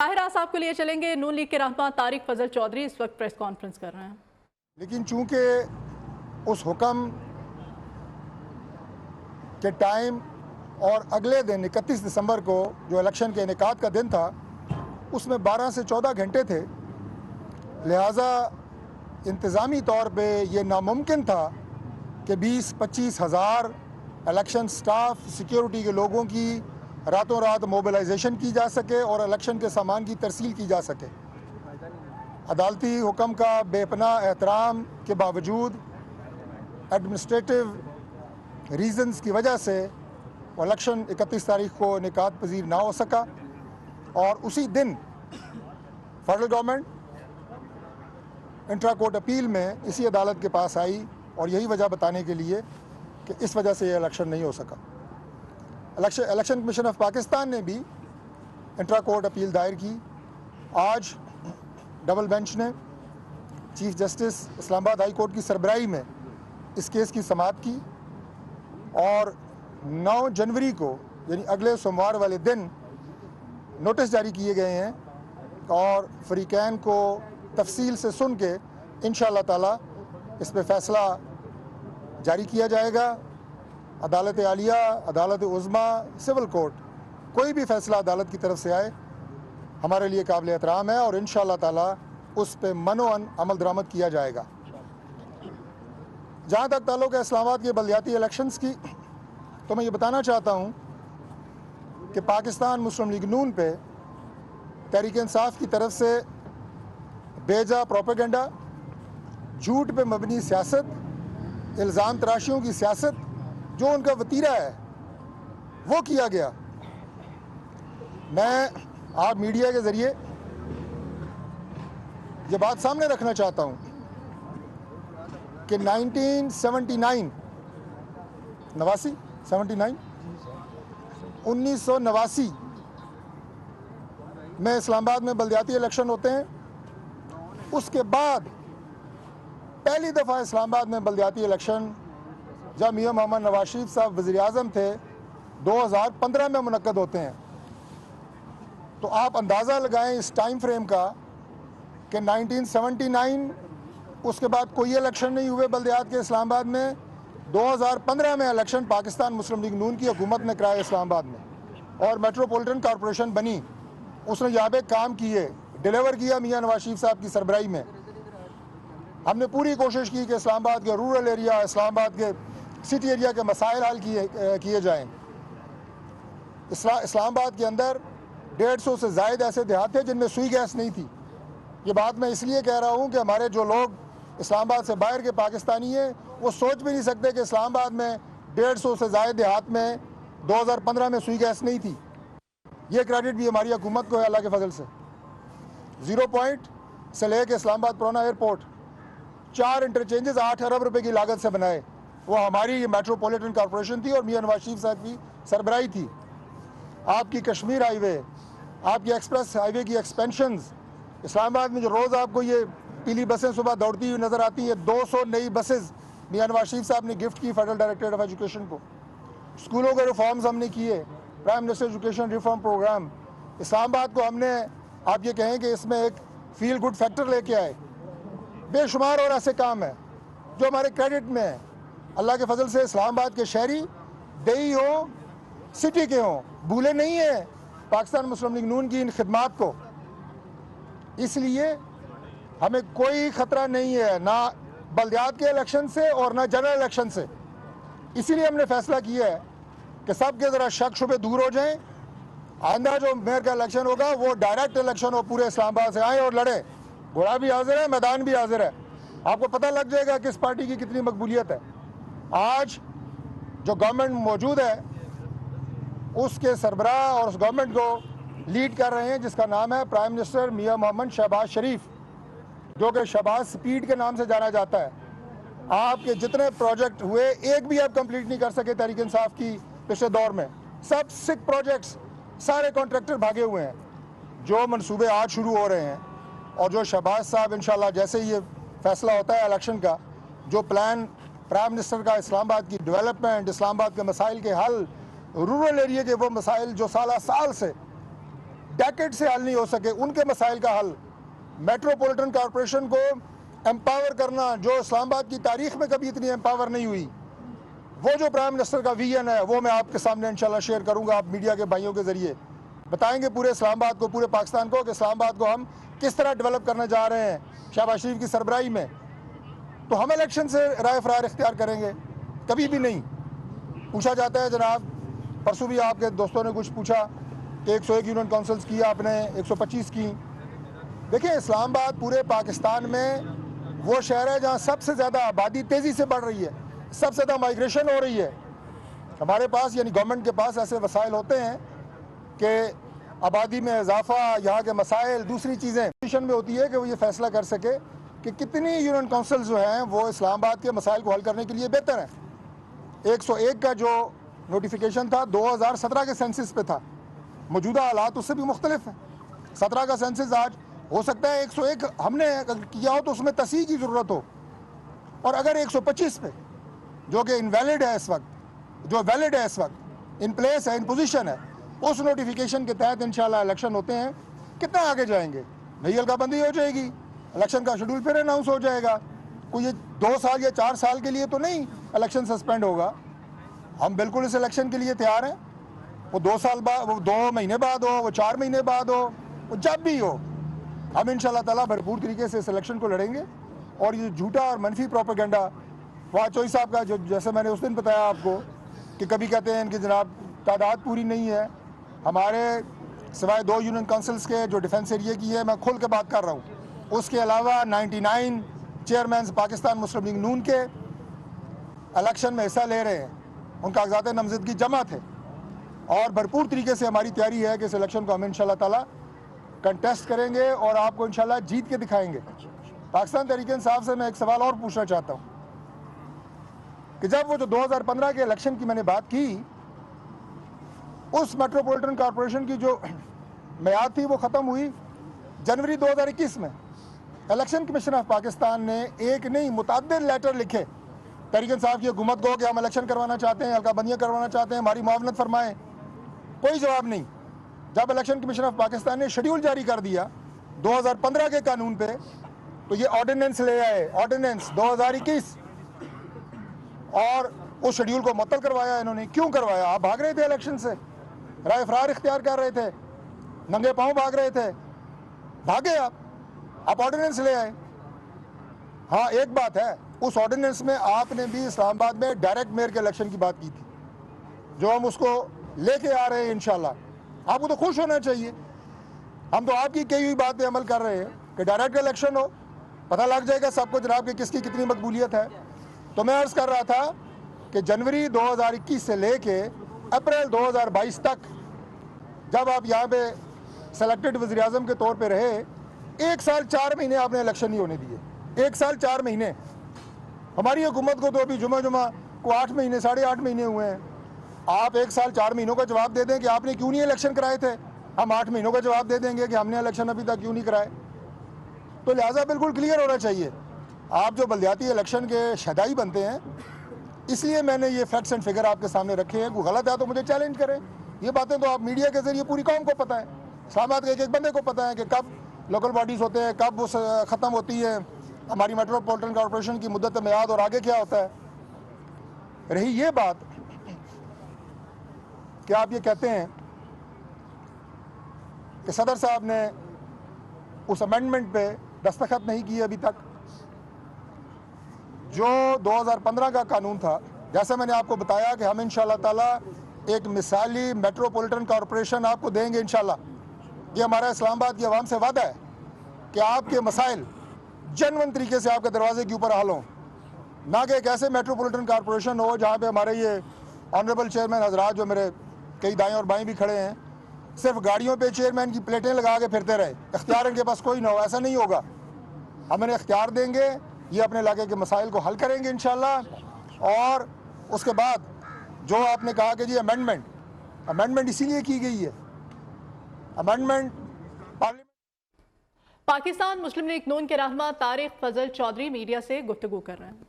ताहिरा साहब के लिए चलेंगे। नून लीग के रहनुमा तारिक फजल चौधरी इस वक्त प्रेस कॉन्फ्रेंस कर रहे हैं। लेकिन चूंकि उस हुक्म के टाइम और अगले दिन 31 दिसंबर को जो इलेक्शन के इनेकाद का दिन था उसमें 12 से 14 घंटे थे, लिहाजा इंतज़ामी तौर पे ये नामुमकिन था कि 20-25 हज़ार इलेक्शन स्टाफ सिक्योरिटी के लोगों की रातों रात मोबिलाइजेशन की जा सके और इलेक्शन के सामान की तरसील की जा सके। अदालती हुक्म का बेपनाह एहतराम के बावजूद एडमिनिस्ट्रेटिव रीज़न्स की वजह से वो इलेक्शन 31 तारीख को इनेकाद पजीर ना हो सका और उसी दिन federal government intra court appeal में इसी अदालत के पास आई और यही वजह बताने के लिए कि इस वजह से ये इलेक्शन नहीं हो सका। इलेक्शन कमीशन ऑफ पाकिस्तान ने भी इंट्रा कोर्ट अपील दायर की। आज डबल बेंच ने chief justice Islamabad high court की सरबराही में इस केस की समाअत की और 9 जनवरी को यानी अगले सोमवार वाले दिन नोटिस जारी किए गए हैं और फरीकैन को तफसील से सुन के इंशाअल्लाह ताला इस पर फैसला जारी किया जाएगा। अदालत आलिया, अदालत उज़्मा, सिविल कोर्ट, कोई भी फैसला अदालत की तरफ से आए हमारे लिए काबिल एहतराम है और इंशाअल्लाह ताला उस पर मनोअन अमल दरामद किया जाएगा। जहाँ तक ताल्लुक़ है इस्लामाबाद के बलदियाती इलेक्शंस की, तो मैं ये बताना चाहता हूँ कि पाकिस्तान मुस्लिम लीग नून पे तहरीक इंसाफ की तरफ से बेजा प्रोपेगेंडा, झूठ पे मबनी सियासत, इल्ज़ाम तराशियों की सियासत जो उनका वतीरा है वो किया गया। मैं आप मीडिया के ज़रिए ये बात सामने रखना चाहता हूँ कि 1989 में इस्लामाबाद में बलदियाती इलेक्शन होते हैं। उसके बाद पहली दफ़ा इस्लामाबाद में बलदियाती इलेक्शन जब मियां मोहम्मद नवाज शरीफ साहब वज़ीर आज़म थे 2015 में मुनक्कद होते हैं। तो आप अंदाज़ा लगाएं इस टाइम फ्रेम का कि 1979 उसके बाद कोई इलेक्शन नहीं हुए बलदियात के इस्लामाबाद में। 2015 में इलेक्शन पाकिस्तान मुस्लिम लीग नून की हुकूमत ने कराया इस्लामाबाद में और मेट्रोपॉलिटन कॉरपोरेशन बनी, उसने यहाँ पे काम किए, डिलीवर किया मियां नवाज शरीफ साहब की सरबराही में। हमने पूरी कोशिश की कि इस्लामाबाद के रूरल एरिया, इस्लामाबाद के सिटी एरिया के मसाइल हल किए जाएँ। इस्लामाबाद के अंदर 150 से ज़ायद ऐसे देहात थे जिनमें सुई गैस नहीं थी। ये बात मैं इसलिए कह रहा हूँ कि हमारे जो लोग इस्लामाबाद से बाहर के पाकिस्तानी हैं वो सोच भी नहीं सकते कि इस्लामाबाद में 150 से ज़ायद देहात में 2015 में सुई गैस नहीं थी। ये क्रेडिट भी हमारी हुकूमत को है अल्लाह के फजल से। 0 पॉइंट से लेकर इस्लामाबाद पुराना एयरपोर्ट 4 इंटरचेंजेस 8 अरब रुपए की लागत से बनाए, वो हमारी मेट्रोपॉलिटन कॉरपोरेशन थी और मियां नवाज शरीफ साहब की सरबराही थी। आपकी कश्मीर हाईवे, आपकी एक्सप्रेस हाईवे की एक्सपेंशंस, इस्लामाबाद में जो रोज़ आपको ये पीली बसें सुबह दौड़ती हुई नज़र आती हैं, 200 नई बसेस मियां नवाज शरीफ साहब ने गिफ्ट की फेडरल डायरेक्टरेट ऑफ एजुकेशन को। स्कूलों के रिफॉर्म्स हमने किए, prime minister education reform program. Islamabad को हमने, आप ये कहें कि इसमें एक फील गुड फैक्टर लेके आए। बेशुमार और ऐसे काम है जो हमारे क्रेडिट में है। अल्लाह के फजल से इस्लामाबाद के शहरी देही हो, सिटी के हों, भूले नहीं है पाकिस्तान मुस्लिम लीग नून की इन खिदमात को। इसलिए हमें कोई ख़तरा नहीं है ना बलदियात के इलेक्शन से और ना जनरल इलेक्शन से। इसीलिए हमने फैसला किया है कि सब के ज़रा शक शुबे दूर हो जाएं। आइंदा जो मेयर का इलेक्शन होगा वो डायरेक्ट इलेक्शन हो, पूरे इस्लामाबाद से आए और लड़े। घोड़ा भी हाजिर है, मैदान भी हाजिर है, आपको पता लग जाएगा किस पार्टी की कितनी मकबूलियत है। आज जो गवर्नमेंट मौजूद है उसके सरबराह और उस गवर्नमेंट को लीड कर रहे हैं जिसका नाम है प्राइम मिनिस्टर मियां मोहम्मद शहबाज शरीफ, जो कि शहबाज स्पीड के नाम से जाना जाता है। आपके जितने प्रोजेक्ट हुए एक भी आप कंप्लीट नहीं कर सके तहरीक इंसाफ की पिछले दौर में। सब सिक प्रोजेक्ट्स, सारे कॉन्ट्रैक्टर भागे हुए हैं। जो मंसूबे आज शुरू हो रहे हैं और जो शहबाज साहब इंशाल्लाह जैसे ये फैसला होता है इलेक्शन का, जो प्लान प्राइम मिनिस्टर का इस्लामाबाद की डेवलपमेंट, इस्लामाबाद के मसाइल के हल, रूरल एरिया के वो मसाइल जो साल से डेकेड से हल नहीं हो सके, उनके मसाइल का हल, मेट्रोपॉलिटन कॉरपोरेशन को एम्पावर करना जो इस्लामाबाद की तारीख में कभी इतनी एम्पावर नहीं हुई, वो जो प्राइम मिनिस्टर का विजन है वो मैं आपके सामने इंशाल्लाह शेयर करूंगा। आप मीडिया के भाइयों के जरिए बताएंगे पूरे इस्लामाबाद को, पूरे पाकिस्तान को कि इस्लामाबाद को हम किस तरह डेवलप करना जा रहे हैं शहबाज शरीफ की सरबराही में। तो हम इलेक्शन से राय फरार इख्तियार करेंगे, कभी भी नहीं। पूछा जाता है जनाब, परसों भी आपके दोस्तों ने कुछ पूछा कि 101 यूनियन काउंसिल्स की आपने, 125 की। देखिए, इस्लामाबाद पूरे पाकिस्तान में वो शहर है जहाँ सबसे ज़्यादा आबादी तेज़ी से बढ़ रही है, सबसे ज़्यादा माइग्रेशन हो रही है। हमारे पास यानी गवर्नमेंट के पास ऐसे वसाइल होते हैं कि आबादी में इजाफा, यहाँ के मसाइल, दूसरी चीज़ें पोजीशन में होती है कि वो ये फैसला कर सके कि कितनी यूनियन काउंसिल जो हैं वो इस्लामाबाद के मसाइल को हल करने के लिए बेहतर हैं। 101 का जो नोटिफिकेशन था 2017 के सेंसस पे था, मौजूदा हालात उससे भी मुख्तलिफ हैं। 17 का सेंसस आज हो सकता है 101 हमने किया हो तो उसमें तस्हीह की ज़रूरत हो, और अगर 125 पे जो कि इनवैलिड है इस वक्त, जो वैलिड है इस वक्त, इन प्लेस है, इन पोजीशन है, उस नोटिफिकेशन के तहत इंशाल्लाह इलेक्शन होते हैं। कितना आगे जाएंगे, नई हल्काबंदी हो जाएगी, इलेक्शन का शेड्यूल फिर अनाउंस हो जाएगा। कोई ये 2 साल या 4 साल के लिए तो नहीं इलेक्शन सस्पेंड होगा। हम बिल्कुल इस इलेक्शन के लिए तैयार हैं। वो 2 साल बाद, वो 2 महीने बाद हो, वो 4 महीने बाद हो, वो जब भी हो, हम इंशाल्लाह ताला भरपूर तरीके से इस इलेक्शन को लड़ेंगे। और ये झूठा और मनफी प्रोपेगेंडा फवाद चौधरी साहब का, जो जैसे मैंने उस दिन बताया आपको कि कभी कहते हैं कि जनाब तादाद पूरी नहीं है, हमारे सिवाय 2 यूनियन काउंसिल्स के जो डिफेंस एरिया की है, मैं खुल के बात कर रहा हूँ, उसके अलावा 99 चेयरमैन पाकिस्तान मुस्लिम लीग नून के इलेक्शन में हिस्सा ले रहे हैं, उनका कागजात नामजदगी जमा थे। और भरपूर तरीके से हमारी तैयारी है कि इस इलेक्शन को हम इंशाल्लाह ताला कंटेस्ट करेंगे और आपको इंशाल्लाह जीत के दिखाएंगे। पाकिस्तान तहरीक इंसाफ से मैं एक सवाल और पूछना चाहता हूँ कि जब वो जो 2015 के इलेक्शन की मैंने बात की, उस मेट्रोपॉलिटन कॉरपोरेशन की जो मियाद थी वो ख़त्म हुई जनवरी 2021 में। इलेक्शन कमीशन ऑफ पाकिस्तान ने एक नहीं मुतअद्दिद लेटर लिखे तहरीक इंसाफ की हुकूमत को कि हम इलेक्शन करवाना चाहते हैं, हल्काबंदियाँ करवाना चाहते हैं, हमारी मुआवनत फरमाएं। कोई जवाब नहीं। जब इलेक्शन कमीशन ऑफ पाकिस्तान ने शेड्यूल जारी कर दिया 2015 के कानून पे, तो ये ऑर्डिनेंस ले आए, ऑर्डिनेंस 2021, और उस शेड्यूल को मुअत्तल करवाया इन्होंने। क्यों करवाया? आप भाग रहे थे इलेक्शन से, राय फरार इख्तियार कर रहे थे, नंगे पाँव भाग रहे थे, भागे आप ऑर्डिनेंस ले आए। हाँ, एक बात है, उस ऑर्डिनेंस में आपने भी इस्लामाबाद में डायरेक्ट मेयर के इलेक्शन की बात की थी, जो हम उसको लेके आ रहे हैं इंशाल्लाह। आपको तो खुश होना चाहिए। हम तो आपकी कही हुई बात पे अमल कर रहे हैं कि डायरेक्ट इलेक्शन हो, पता लग जाएगा सबको जनाब कि किसकी कितनी मकबूलियत है। तो मैं अर्ज़ कर रहा था कि जनवरी 2021 से लेके अप्रैल 2022 तक, जब आप यहाँ पे सेलेक्टेड वज़ीर आज़म के तौर पे रहे, 1 साल 4 महीने आपने इलेक्शन नहीं होने दिए। 1 साल 4 महीने। हमारी हुकूमत को तो अभी जुमा को 8 महीने, 8.5 महीने हुए हैं। आप 1 साल 4 महीनों का जवाब दे दें कि आपने क्यों नहीं इलेक्शन कराए थे, हम 8 महीनों का जवाब दे देंगे कि हमने इलेक्शन अभी तक क्यों नहीं कराए। तो लिहाजा बिल्कुल क्लियर होना चाहिए। आप जो बल्दियाती इलेक्शन के शहदाई बनते हैं, इसलिए मैंने ये फैक्ट्स एंड फिगर आपके सामने रखे हैं। कोई गलत है तो मुझे चैलेंज करें। ये बातें तो आप मीडिया के जरिए पूरी कौम को पता है, इस्लामाबाद के एक बंदे को पता है कि कब लोकल बॉडीज़ होते हैं, कब वो ख़त्म होती है हमारी मेट्रोपॉलिटन कॉरपोरेशन की मुद्दत मियाद, और आगे क्या होता है। रही ये बात कि आप ये कहते हैं कि सदर साहब ने उस अमेंडमेंट पे दस्तखत नहीं किए अभी तक, जो 2015 का कानून था। जैसा मैंने आपको बताया कि हम इंशाल्लाह ताला एक मिसाली मेट्रोपॉलिटन कॉरपोरेशन आपको देंगे इंशाल्लाह। ये हमारा इस्लामाबाद की आवाम से वादा है कि आपके मसाइल जेन्युइन तरीके से आपके दरवाजे के ऊपर हल हों, ना कि एक ऐसे मेट्रोपॉलिटन कॉरपोरेशन हो जहाँ पे हमारे ये ऑनरेबल चेयरमैन हजरात, जो मेरे कई दाएँ और बाएँ भी खड़े हैं, सिर्फ गाड़ियों पे चेयरमैन की प्लेटें लगा के फिरते रहे, इख्तियार इनके पास कोई ना हो। ऐसा नहीं होगा। हम इन्हें इख्तियार देंगे, ये अपने इलाके के मसाइल को हल करेंगे इंशाल्लाह। और उसके बाद जो आपने कहा कि जी अमेंडमेंट इसीलिए की गई है, अमेंडमेंट पाकिस्तान मुस्लिम लीग नून के रहनुमा तारिक फजल चौधरी मीडिया से गुफ्तगू कर रहे हैं।